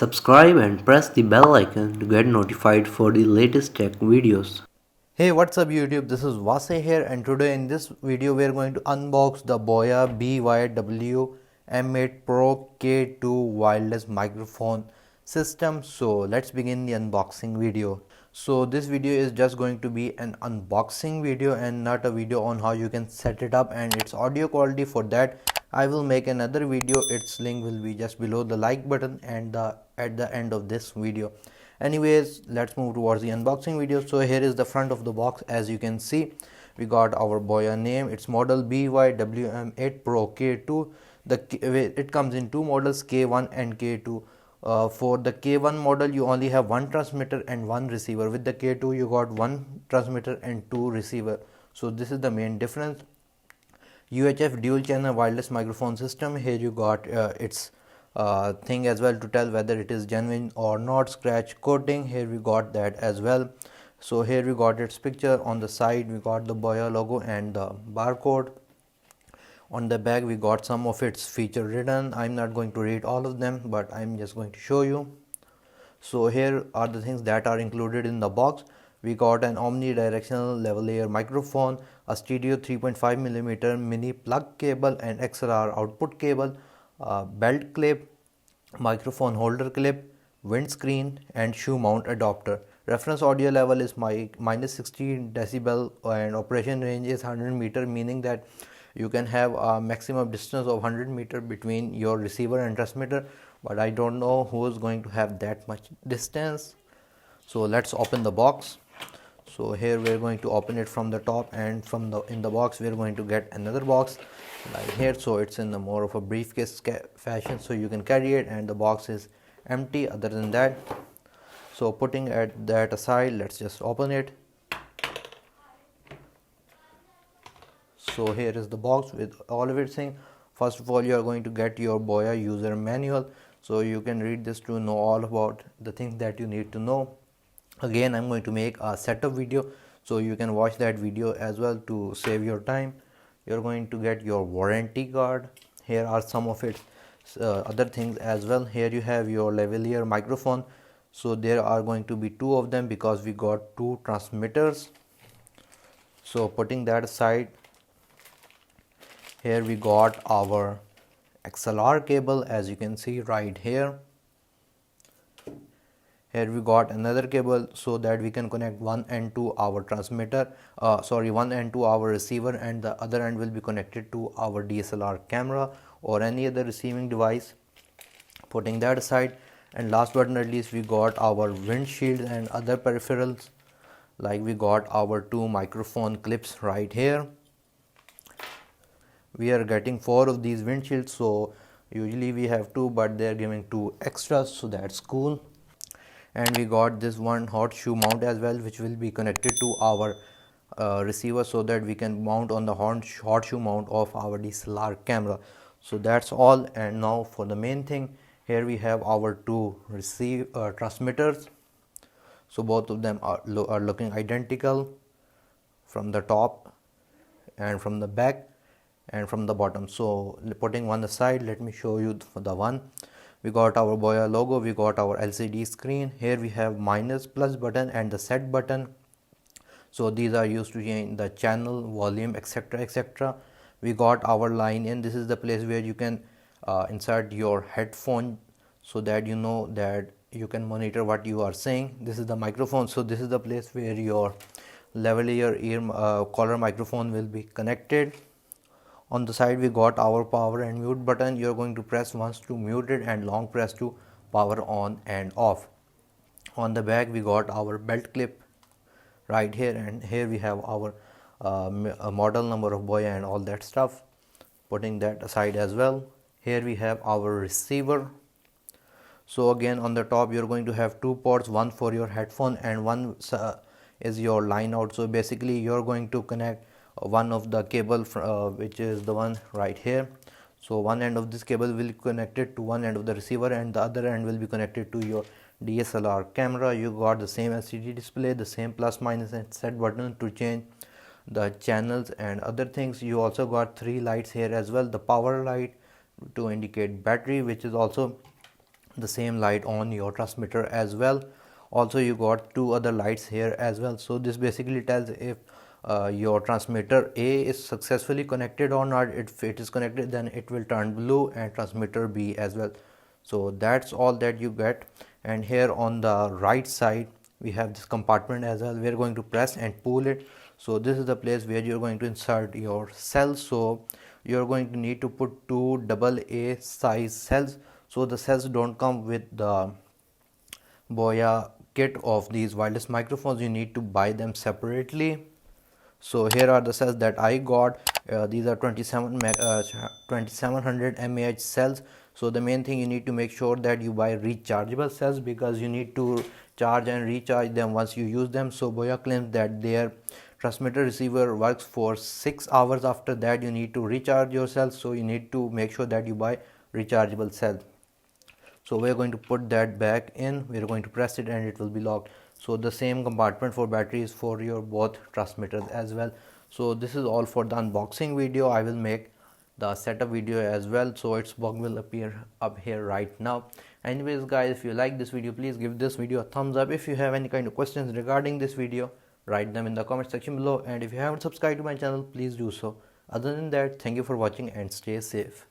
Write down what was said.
Subscribe and press the bell icon to get notified for the latest tech videos. Hey, what's up YouTube? This is Wasay here, and today in this video we are going to unbox the Boya WM8 Pro K2 wireless microphone system. So let's begin the unboxing video. So this video is just going to be an unboxing video and not a video on how you can set it up and its audio quality. For that I will make another video. Its link will be just below the like button and at the end of this video. Anyways, let's move towards the unboxing video. So here is the front of the box. As you can see, we got our Boya name. It's model BYWM8 Pro K2. It comes in two models, K1 and K2. For the K1 model you only have one transmitter and one receiver. With the K2 you got one transmitter and two receiver. So this is the main difference. UHF dual channel wireless microphone system. Here you got its thing as well to tell whether it is genuine or not. Scratch coating, here we got that as well. So here we got its picture. On the side we got the Boya logo and the barcode. On the back we got some of its feature written. I'm not going to read all of them, but I'm just going to show you. So here are the things that are included in the box. We got an omnidirectional lavalier microphone, a stereo 3.5mm mini plug cable, and XLR output cable, belt clip, microphone holder clip, windscreen, and shoe mount adapter. Reference audio level is minus 60 decibel and operation range is 100 meter, meaning that you can have a maximum distance of 100 meter between your receiver and transmitter, but I don't know who is going to have that much distance. So let's open the box. So here we're going to open it from the top, and from the in the box we're going to get another box like here. So it's in the more of a briefcase fashion, so you can carry it, and the box is empty other than that. So putting that aside, let's just open it. So here is the box with all of its thing. First of all, you are going to get your Boya user manual, so you can read this to know all about the things that you need to know. Again, I'm going to make a setup video, so you can watch that video as well to save your time. You're going to get your warranty card. Here are some of its other things as well. Here you have your lavalier microphone. So there are going to be two of them because we got two transmitters. So putting that aside, here we got our XLR cable, as you can see right here. Here we got another cable so that we can connect one end to our transmitter, one end to our receiver, and the other end will be connected to our DSLR camera or any other receiving device. Putting that aside, and last but not least, we got our windshield and other peripherals, like we got our two microphone clips right here. We are getting 4 of these windshields, so usually we have 2, but they are giving 2 extras, so that's cool. And we got this one horseshoe mount as well, which will be connected to our receiver so that we can mount on the horseshoe mount of our DSLR camera. So that's all. And now for the main thing, here we have our two transmitters. So both of them are looking identical from the top and from the back and from the bottom. So putting one aside, let me show you the one. We got our Boya logo, we got our LCD screen. Here we have minus, plus button and the set button. So these are used to change the channel, volume, etc, etc. We got our line in. This is the place where you can insert your headphone so that you know that you can monitor what you are saying. This is the microphone. So this is the place where your lavalier ear collar microphone will be connected. On the side we got our power and mute button. You're going to press once to mute it and long press to power on and off. On the back we got our belt clip right here, and here we have our model number of Boya and all that stuff. Putting that aside as well, here we have our receiver. So again, on the top you're going to have 2 ports, one for your headphone and one is your line out. So basically you're going to connect one of the cable which is the one right here. So one end of this cable will be connected to one end of the receiver and the other end will be connected to your DSLR camera. You got the same LCD display, the same plus minus and set button to change the channels and other things. You also got 3 lights here as well. The power light to indicate battery, which is also the same light on your transmitter as well. Also you got two other lights here as well. So this basically tells if your transmitter A is successfully connected or not. If it is connected, then it will turn blue, and transmitter B as well. So that's all that you get. And here on the right side we have this compartment as well. We're going to press and pull it. So this is the place where you're going to insert your cells. So you're going to need to put two AA size cells. So the cells don't come with the Boya kit of these wireless microphones. You need to buy them separately. So here are the cells that I got. These are 2700 mAh cells. So the main thing, you need to make sure that you buy rechargeable cells, because you need to charge and recharge them once you use them. So Boya claims that their transmitter receiver works for 6 hours. After that you need to recharge your cells, so you need to make sure that you buy rechargeable cells. So we're going to put that back in, we're going to press it, and it will be locked. So the same compartment for batteries for your both transmitters as well. So this is all for the unboxing video. I will make the setup video as well, so its box will appear up here right now. Anyways guys, if you like this video, please give this video a thumbs up. If you have any kind of questions regarding this video, write them in the comment section below, and if you haven't subscribed to my channel, please do so. Other than that, thank you for watching and stay safe.